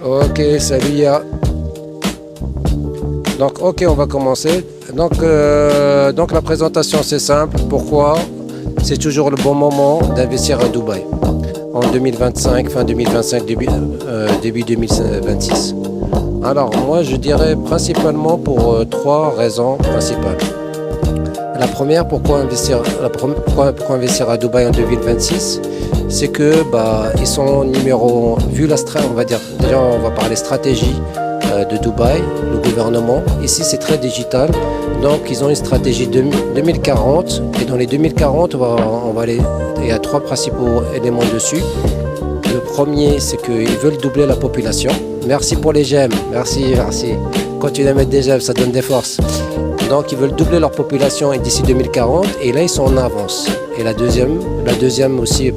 Ok, salut Ya. Donc, ok, on va commencer. Donc la présentation, c'est simple. Pourquoi c'est toujours le bon moment d'investir à Dubaï en 2025, fin 2025, début 2026. Alors, moi, je dirais principalement pour trois raisons principales. La première, pourquoi investir à Dubaï en 2026? C'est que ils sont vu on va dire, déjà on va parler stratégie de Dubaï, le gouvernement. Ici c'est très digital, donc ils ont une stratégie 2040 et dans les 2040 il y a trois principaux éléments dessus. Le premier, c'est qu'ils veulent doubler la population. Merci pour les j'aime, merci. Continuez à mettre des j'aime, ça donne des forces. Donc ils veulent doubler leur population d'ici 2040 et là ils sont en avance. Et la deuxième aussi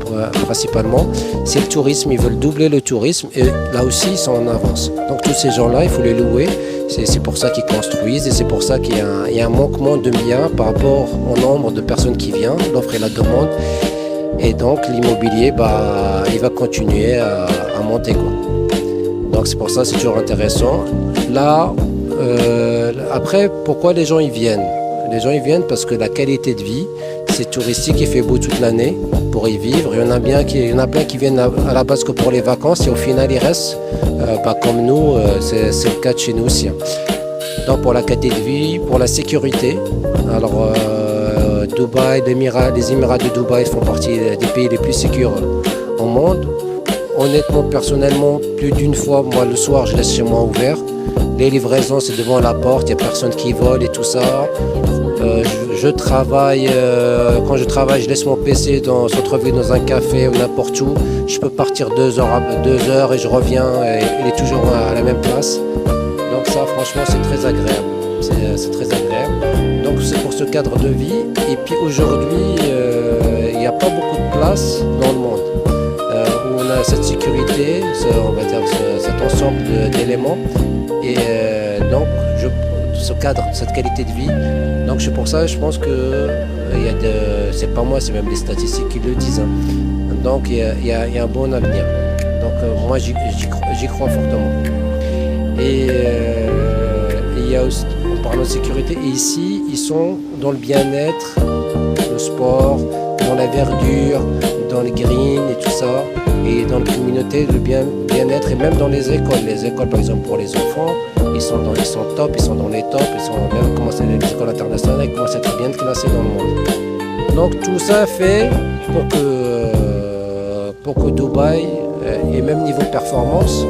principalement, c'est le tourisme. Ils veulent doubler le tourisme et là aussi ils sont en avance. Donc tous ces gens-là, il faut les louer. C'est pour ça qu'ils construisent et c'est pour ça qu'il y a un manquement de biens par rapport au nombre de personnes qui viennent, l'offre et la demande. Et donc l'immobilier, il va continuer à monter, quoi. Donc c'est pour ça que c'est toujours intéressant. Là, après, pourquoi les gens y viennent? Les gens y viennent parce que la qualité de vie, c'est touristique, il fait beau toute l'année pour y vivre. Il y en a plein qui viennent à la base que pour les vacances et au final ils restent. Comme nous, c'est le cas de chez nous aussi. Donc pour la qualité de vie, pour la sécurité. Alors Dubaï, les Émirats de Dubaï font partie des pays les plus sécurs au monde. Honnêtement, personnellement, plus d'une fois, moi le soir, je laisse chez moi ouvert. Les livraisons, c'est devant la porte, il n'y a personne qui vole et tout ça. Je travaille, quand je travaille, je laisse mon PC dans le centre-ville, dans un café ou n'importe où. Je peux partir 2 heures et je reviens et il est toujours à la même place. Donc ça, franchement, c'est très agréable. C'est très agréable. Donc c'est pour ce cadre de vie. Et puis aujourd'hui, il n'y a pas beaucoup de place dans le monde où on a cette sécurité, on va dire cet ensemble d'éléments. Et donc, ce cadre, cette qualité de vie. Donc, c'est pour ça, je pense que c'est pas moi, c'est même les statistiques qui le disent. Donc, il y a un bon avenir. Donc, moi, j'y crois fortement. Et il y a aussi, en parlant de sécurité, et ici, ils sont dans le bien-être, le sport, dans la verdure, dans les greens et tout ça. Et dans la communauté, le bien-être et même dans les écoles. Les écoles, par exemple, pour les enfants, ils sont top, ils sont dans les tops, ils sont même commencé les écoles internationales, ils commencent à être bien classés dans le monde. Donc tout ça fait pour que Dubaï, et même niveau performance,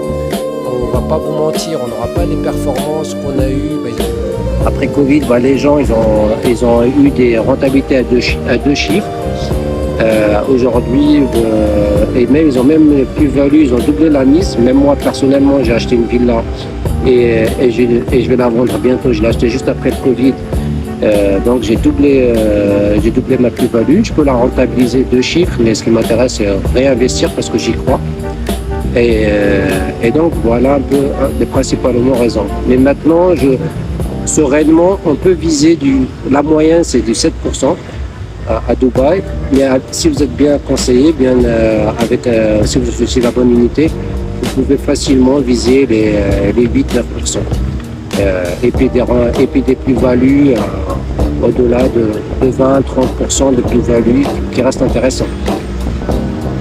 on va pas vous mentir, on n'aura pas les performances qu'on a eues. Après Covid, les gens ils ont eu des rentabilités à deux chiffres. Aujourd'hui, et même ils ont même plus-value, ils ont doublé la mise. Même moi personnellement, j'ai acheté une villa et je vais la vendre bientôt. Je l'ai acheté juste après le Covid, donc j'ai doublé ma plus-value. Je peux la rentabiliser 2 chiffres, mais ce qui m'intéresse, c'est réinvestir parce que j'y crois. Et donc voilà un peu les principalement raisons. Mais maintenant, sereinement, on peut viser la moyenne, c'est du 7%. À Dubaï, mais si vous êtes bien conseillé, si vous choisissez la bonne unité, vous pouvez facilement viser les 8-9%. Et puis des plus-values au-delà de 20-30% de plus-value qui restent intéressants.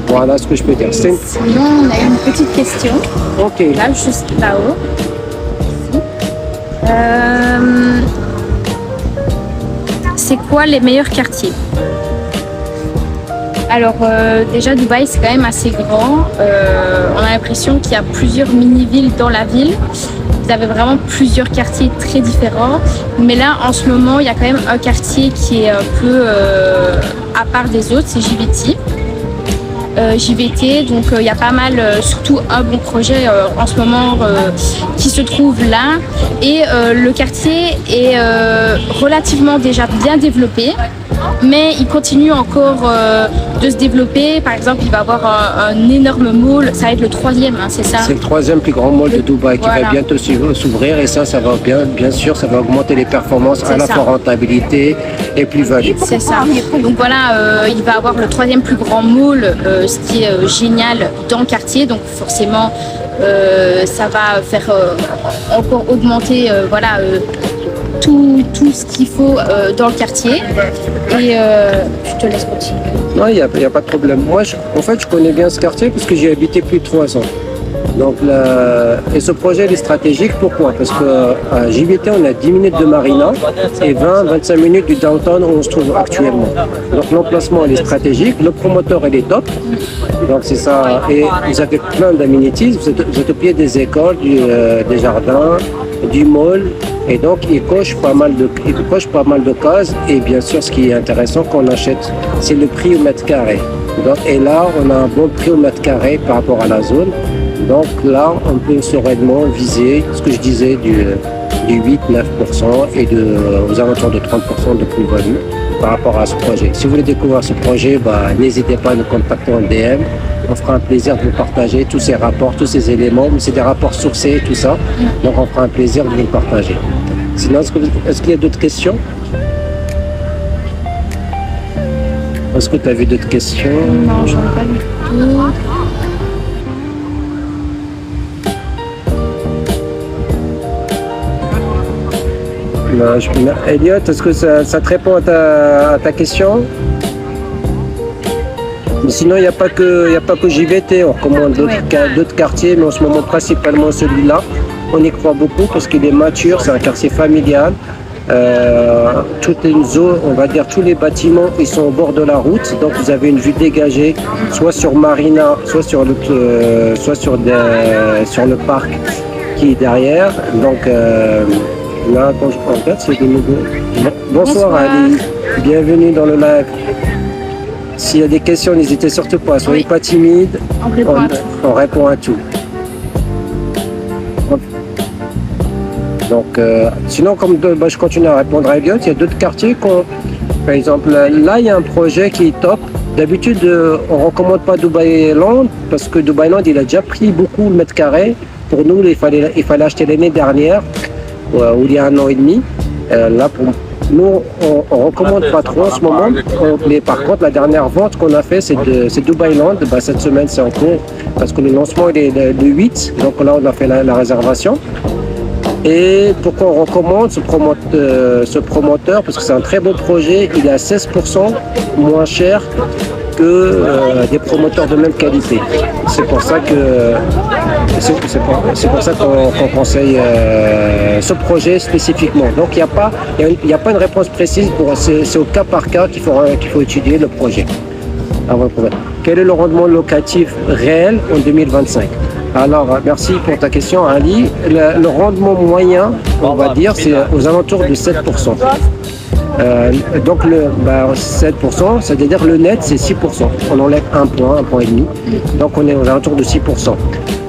Voilà ce que je peux dire. Sinon, on a une petite question. Ok. Là, juste là-haut. C'est quoi les meilleurs quartiers? Alors déjà Dubaï c'est quand même assez grand, on a l'impression qu'il y a plusieurs mini-villes dans la ville. Vous avez vraiment plusieurs quartiers très différents, mais là en ce moment il y a quand même un quartier qui est un peu à part des autres, c'est JVT. donc il y a pas mal, surtout un bon projet en ce moment qui se trouve là. Et le quartier est relativement déjà bien développé, mais il continue encore de se développer. Par exemple, il va avoir un énorme mall, ça va être le 3e, hein, c'est ça? C'est le 3e plus grand mall de Dubaï qui va bientôt s'ouvrir et ça va bien sûr, ça va augmenter les performances à la fois rentabilité et plus-value. C'est ça. Donc voilà, il va avoir le 3e plus grand mall, ce qui est génial dans le quartier. Donc forcément, ça va faire encore augmenter tout ce qu'il faut dans le quartier. Et je te laisse continuer. Non, il n'y a pas de problème. Moi, en fait, je connais bien ce quartier parce que j'y ai habité plus de 3 ans. Donc, et ce projet il est stratégique, pourquoi? Parce qu'à JBT, on a 10 minutes de Marina et 20-25 minutes du downtown où on se trouve actuellement. Donc l'emplacement il est stratégique, le promoteur il est top. Donc c'est ça. Et vous avez plein d'amenities, vous êtes au pied des écoles, des jardins, du mall. Et donc il coche pas mal de cases. Et bien sûr, ce qui est intéressant quand on achète, c'est le prix au mètre carré. Donc, et là, on a un bon prix au mètre carré par rapport à la zone. Donc là, on peut sereinement viser ce que je disais du 8-9% et aux alentours de 30% de plus-value par rapport à ce projet. Si vous voulez découvrir ce projet, n'hésitez pas à nous contacter en DM. On fera un plaisir de vous partager tous ces rapports, tous ces éléments. C'est des rapports sourcés, tout ça. Donc on fera un plaisir de vous le partager. Sinon, est-ce qu'il y a d'autres questions? Est-ce que tu as vu d'autres questions? Non, j'en ai pas du tout. Elliot, est-ce que ça te répond à ta question? Mais sinon, il n'y a pas que JVT, on recommande d'autres quartiers, mais en ce moment principalement celui-là. On y croit beaucoup parce qu'il est mature, c'est un quartier familial. Toute une zone, on va dire tous les bâtiments, ils sont au bord de la route, donc vous avez une vue dégagée, soit sur Marina, soit sur le parc qui est derrière. Donc là, quand je regarde, c'est de nouveau. Bonsoir Ali, bienvenue dans le live. S'il y a des questions, n'hésitez surtout pas, soyez pas timide. On répond à tout. Donc, sinon, je continue à répondre à Elliot. Il y a d'autres quartiers par exemple, là, il y a un projet qui est top. D'habitude, on ne recommande pas Dubai Land parce que Dubai Land, il a déjà pris beaucoup le mètre carré. Pour nous, il fallait acheter l'année dernière, ou il y a 1 an et demi. Là, pour nous, on ne recommande pas trop en ce moment. Mais par contre, la dernière vente qu'on a fait, c'est Dubai Land. Cette semaine, c'est en cours parce que le lancement il est le 8. Donc là, on a fait la réservation. Et pourquoi on recommande ce promoteur? Parce que c'est un très beau projet. Il est à 16% moins cher que des promoteurs de même qualité. C'est pour ça qu'on conseille ce projet spécifiquement. Donc il n'y a pas une réponse précise. C'est au cas par cas qu'il faut étudier le projet. Quel est le rendement locatif réel en 2025? Alors, merci pour ta question, Ali. Le rendement moyen, on va dire, c'est aux alentours de 7%. Donc, 7%, c'est-à-dire le net, c'est 6%. On enlève un point et demi. Donc, on est aux alentours de 6%.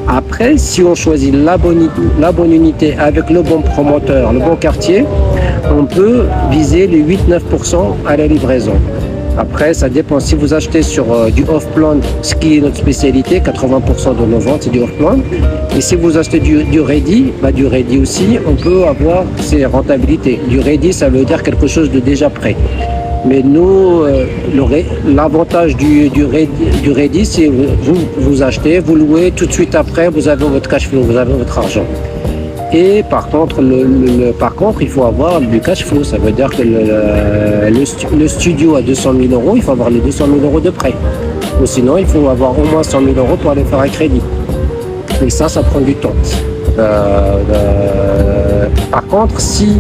Après, si on choisit la bonne unité avec le bon promoteur, le bon quartier, on peut viser les 8-9% à la livraison. Après, ça dépend. Si vous achetez sur du off-plan, ce qui est notre spécialité, 80% de nos ventes, c'est du off-plan. Et si vous achetez du ready, du ready aussi, on peut avoir ses rentabilités. Du ready, ça veut dire quelque chose de déjà prêt. Mais nous, l'avantage du ready, c'est vous achetez, vous louez, tout de suite après, vous avez votre cash flow, vous avez votre argent. Et par contre, il faut avoir du cash flow. Ça veut dire que le studio à 200 000 €, il faut avoir les 200 000 € de prêt. Ou sinon, il faut avoir au moins 100 000 € pour aller faire un crédit. Et ça prend du temps. Par contre, si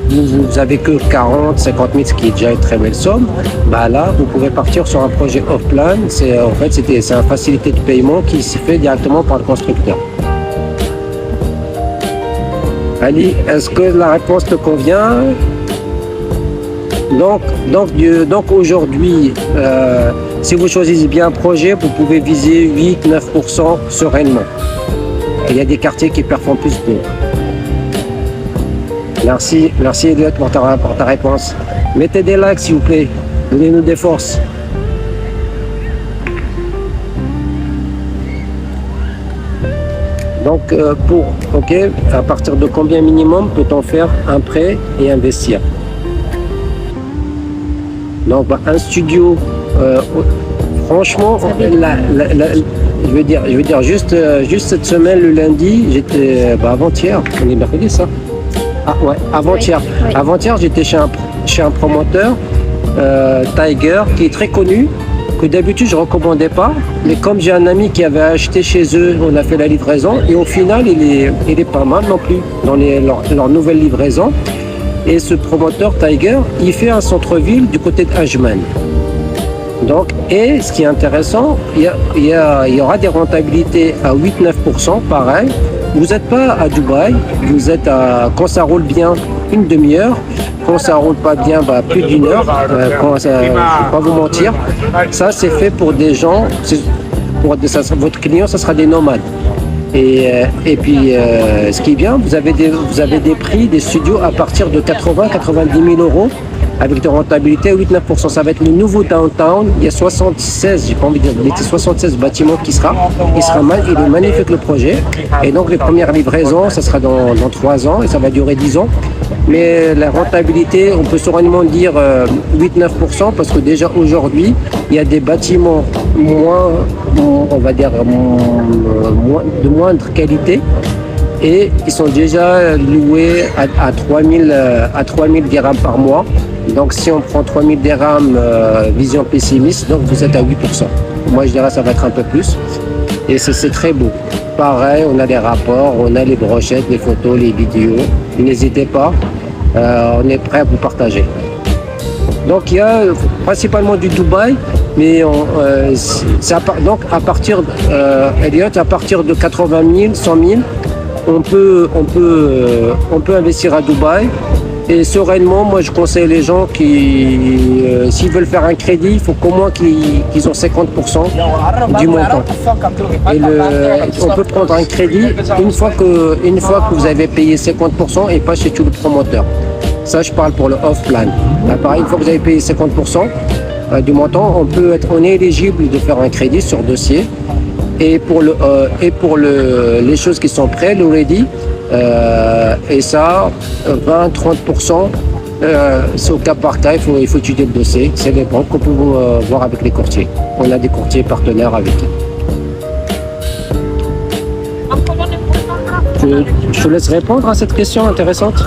vous avez que 40, 50 000, ce qui est déjà une très belle somme, là, vous pouvez partir sur un projet off-plan. C'est une facilité de paiement qui se fait directement par le constructeur. Ali, est-ce que la réponse te convient? Donc aujourd'hui, si vous choisissez bien un projet, vous pouvez viser 8-9% sereinement. Il y a des quartiers qui performent plus que d'autres. Merci Elliot pour ta réponse. Mettez des likes s'il vous plaît, donnez-nous des forces. Donc, à partir de combien minimum peut-on faire un prêt et investir? Donc, un studio, franchement, je veux dire juste cette semaine, le lundi, j'étais, avant-hier, on est mercredi ça. Ah ouais, avant-hier. Oui. Avant-hier, j'étais chez un promoteur, Tiger, qui est très connu, que d'habitude je recommandais pas, mais comme j'ai un ami qui avait acheté chez eux, on a fait la livraison, et au final, il est pas mal non plus dans leur nouvelle livraison. Et ce promoteur Tiger, il fait un centre-ville du côté de Ajman. Donc, et ce qui est intéressant, il y aura des rentabilités à 8-9%, pareil. Vous n'êtes pas à Dubaï, vous êtes quand ça roule bien, une demi-heure. Quand ça roule pas bien, plus d'une heure. Je ne vais pas vous mentir. Ça, c'est fait pour des gens, votre client, ça sera des nomades. Et puis, ce qui est bien, vous avez des prix des studios à partir de 80-90 000 euros avec des rentabilités à 8-9%. Ça va être le nouveau downtown. Il y a 76, j'ai pas envie de dire, 76 bâtiments il est magnifique le projet. Et donc, les premières livraisons, ça sera dans 3 ans et ça va durer 10 ans. Mais la rentabilité, on peut sereinement dire 8-9% parce que déjà aujourd'hui, il y a des bâtiments on va dire, de moindre qualité et ils sont déjà loués à 3000 dirhams par mois. Donc si on prend 3000 dirhams vision pessimiste, donc vous êtes à 8%. Moi je dirais ça va être un peu plus. Et c'est très beau. Pareil, on a les rapports, on a les brochettes, les photos, les vidéos. N'hésitez pas, on est prêt à vous partager. Donc il y a principalement du Dubaï, mais donc à partir de 80 000, 100 000, on peut investir à Dubaï. Et sereinement, moi je conseille les gens qui, s'ils veulent faire un crédit, il faut qu'au moins qu'ils ont 50% du montant. Et on peut prendre un crédit une fois que vous avez payé 50% et pas chez tout le promoteur. Ça, je parle pour le off-plan. Pareil, une fois que vous avez payé 50% du montant, on est éligible de faire un crédit sur dossier. Et pour les choses qui sont prêtes, le ready, et ça, 20-30%, c'est au cas par cas, il faut étudier le dossier. C'est les banques qu'on peut voir avec les courtiers. On a des courtiers partenaires avec eux. Je te laisse répondre à cette question intéressante.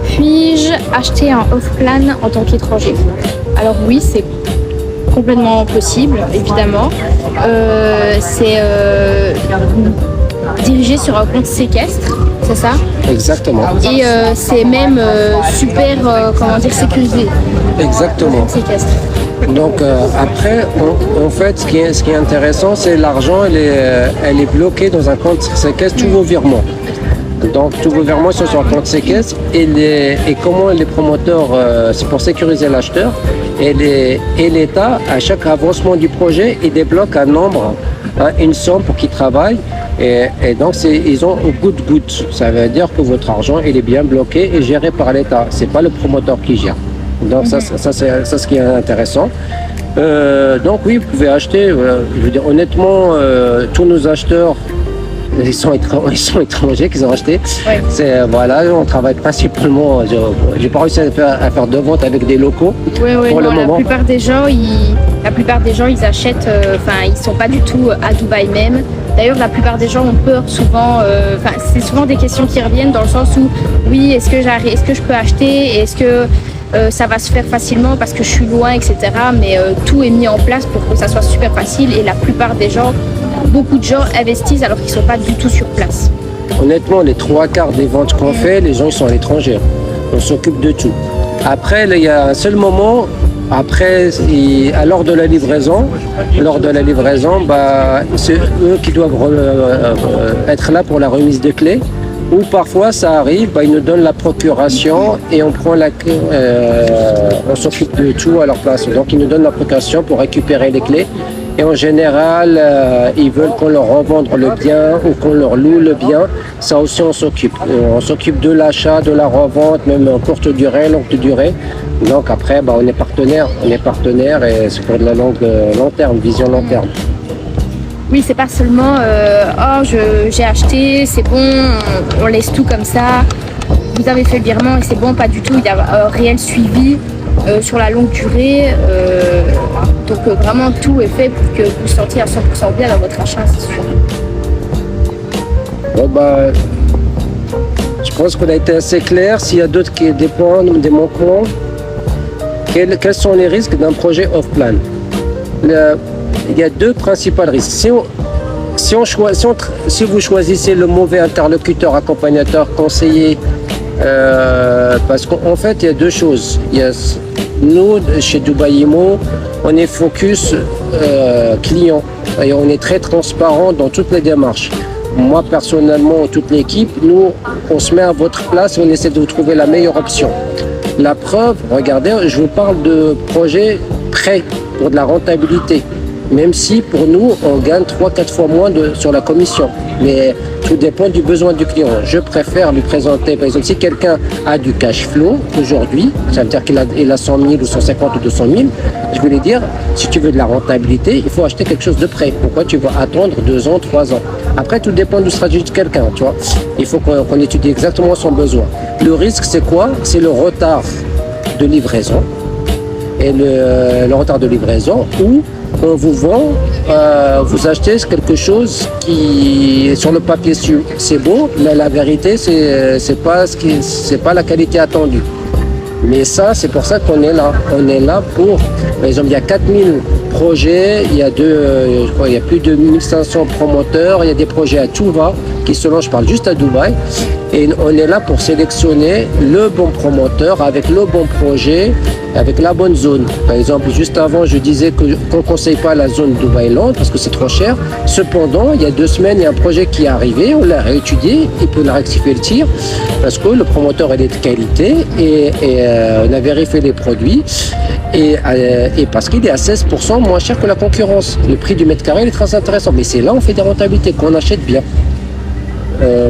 Puis-je acheter un off-plan en tant qu'étranger? Alors oui, c'est complètement possible, évidemment. C'est dirigé sur un compte séquestre, c'est ça? Exactement. Et c'est même super, sécurisé. Exactement. Séquestre. Donc après, en fait, ce qui est intéressant, c'est l'argent, elle est bloquée dans un compte séquestre, tous vos virements. Donc tous vos virements sont sur un compte séquestre et comment les promoteurs, c'est pour sécuriser l'acheteur et l'État, à chaque avancement du projet, il débloque un nombre, une somme pour qu'ils travaillent et donc ils ont au goutte. Ça veut dire que votre argent il est bien bloqué et géré par l'État. C'est pas le promoteur qui gère. Donc ça c'est ce qui est intéressant. Donc oui, vous pouvez acheter. Je veux dire honnêtement, tous nos acheteurs ils sont étrangers qu'ils ont acheté. Ouais. On travaille principalement. J'ai pas réussi à faire de vente avec des locaux. Pour le moment. La plupart des gens, ils achètent. Ils sont pas du tout à Dubaï même. D'ailleurs, la plupart des gens ont peur souvent. C'est souvent des questions qui reviennent dans le sens où, oui, est-ce que je peux acheter? Est-ce que ça va se faire facilement parce que je suis loin, etc. Mais tout est mis en place pour que ça soit super facile. Et la plupart des gens, beaucoup de gens investissent alors qu'ils ne sont pas du tout sur place. Honnêtement, les 3/4 des ventes qu'on fait, les gens ils sont à l'étranger. On s'occupe de tout. Après, là, il y a un seul moment. Après, lors de la livraison, c'est eux qui doivent être là pour la remise de clés. Ou parfois, ça arrive, ils nous donnent la procuration et on prend on s'occupe de tout à leur place. Donc, ils nous donnent la procuration pour récupérer les clés. Et en général, ils veulent qu'on leur revende le bien ou qu'on leur loue le bien. Ça aussi, on s'occupe. On s'occupe de l'achat, de la revente, même en courte durée, longue durée. Donc après, on est partenaire. Et c'est pour de la long terme, vision long terme. Oui, c'est pas seulement j'ai acheté, c'est bon, on laisse tout comme ça. Vous avez fait le virement et c'est bon, pas du tout. Il y a un réel suivi sur la longue durée. Donc vraiment tout est fait pour que vous vous sentiez à 100% bien dans votre achat, c'est sûr. Bon, bah, je pense qu'on a été assez clair. S'il y a d'autres qui dépendent des manquements, quels sont les risques d'un projet off-plan? Il y a deux principaux risques. Si vous choisissez le mauvais interlocuteur, accompagnateur, conseiller, parce qu'en fait, il y a deux choses. Nous, chez Dubaï Immo, on est focus client. Et on est très transparent dans toutes les démarches. Moi, personnellement, toute l'équipe, nous, on se met à votre place et on essaie de vous trouver la meilleure option. La preuve, regardez, je vous parle de projets prêts pour de la rentabilité. Même si pour nous, on gagne 3-4 fois moins sur la commission. Mais tout dépend du besoin du client. Je préfère lui présenter, par exemple, si quelqu'un a du cash flow aujourd'hui, ça veut dire qu'il a 100 000 ou 150 ou 200 000, je vais lui dire, si tu veux de la rentabilité, il faut acheter quelque chose de prêt. Pourquoi tu vas attendre 2 ans, 3 ans? Après, tout dépend du stratégie de quelqu'un, tu vois. Il faut qu'on étudie exactement son besoin. Le risque, c'est quoi? C'est le retard de livraison. Et le retard de livraison où on vous vend, vous achetez quelque chose qui, sur le papier, c'est beau, mais la vérité, c'est pas la qualité attendue. Mais ça, c'est pour ça qu'on est là. On est là pour, par exemple, il y a 4000 projets, il y a plus de 1500 promoteurs, il y a des projets à tout va qui se lancent, je parle juste à Dubaï. Et on est là pour sélectionner le bon promoteur avec le bon projet, avec la bonne zone. Par exemple, juste avant, je disais qu'on ne conseille pas la zone Dubaï-Land parce que c'est trop cher. Cependant, il y a 2 semaines, il y a un projet qui est arrivé, on l'a réétudié, il peut rectifier le tir parce que le promoteur il est de qualité et on a vérifié les produits et parce qu'il est à 16% moins cher que la concurrence. Le prix du mètre carré il est très intéressant, mais c'est là où on fait des rentabilités, qu'on achète bien.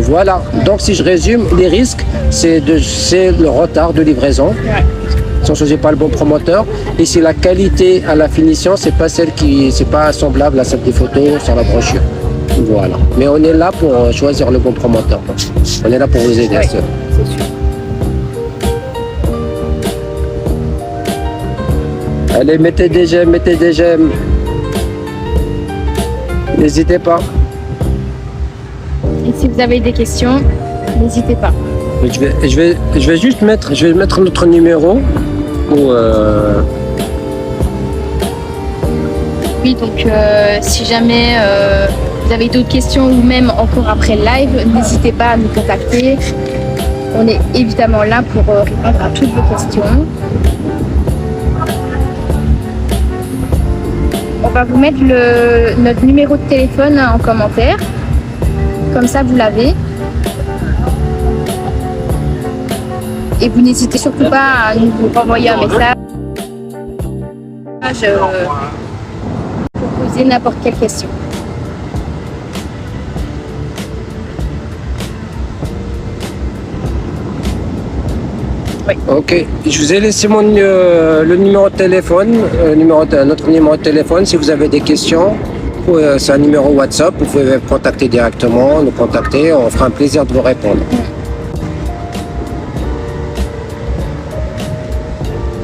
Voilà, donc si je résume, les risques, c'est le retard de livraison. Ouais. Si on ne choisit pas le bon promoteur, et si la qualité à la finition, c'est pas semblable à celle des photos sur la brochure. Voilà. Mais on est là pour choisir le bon promoteur. On est là pour vous aider à ça. C'est sûr. Allez, mettez des j'aime. N'hésitez pas. Et si vous avez des questions, n'hésitez pas. Je vais juste mettre notre numéro. Oui, donc si jamais vous avez d'autres questions ou même encore après le live, n'hésitez pas à nous contacter. On est évidemment là pour répondre à toutes vos questions. On va vous mettre notre numéro de téléphone en commentaire. Comme ça, vous l'avez. Et vous n'hésitez surtout pas à nous renvoyer un message pour poser n'importe quelle question. Oui. Ok, je vous ai laissé le numéro de téléphone, notre numéro de téléphone si vous avez des questions. C'est un numéro WhatsApp, vous pouvez nous contacter directement, on fera un plaisir de vous répondre.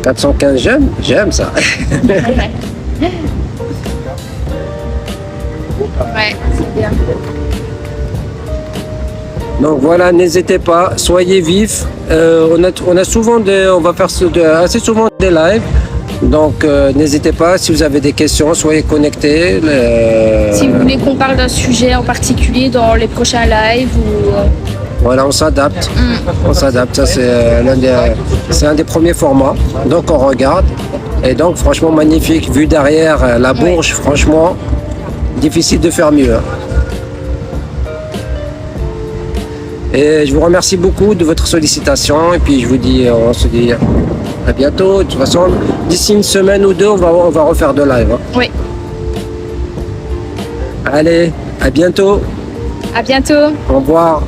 415 j'aime ça. Ouais, c'est bien. Donc voilà, n'hésitez pas, soyez vifs. On a souvent on va faire assez souvent des lives. Donc n'hésitez pas, si vous avez des questions, soyez connectés. Si vous voulez qu'on parle d'un sujet en particulier dans les prochains lives ou... Voilà, on s'adapte. On s'adapte, ça c'est un des premiers formats. Donc on regarde. Et donc franchement magnifique, vue derrière la Bourge, franchement, difficile de faire mieux. Et je vous remercie beaucoup de votre sollicitation et puis on se dit à bientôt. De toute façon, d'ici une semaine ou deux, on va refaire de live. Hein. Oui. Allez, à bientôt. À bientôt. Au revoir.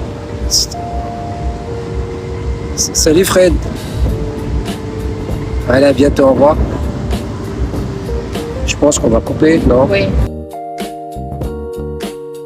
Salut Fred. Allez, à bientôt, au revoir. Je pense qu'on va couper, non? Oui.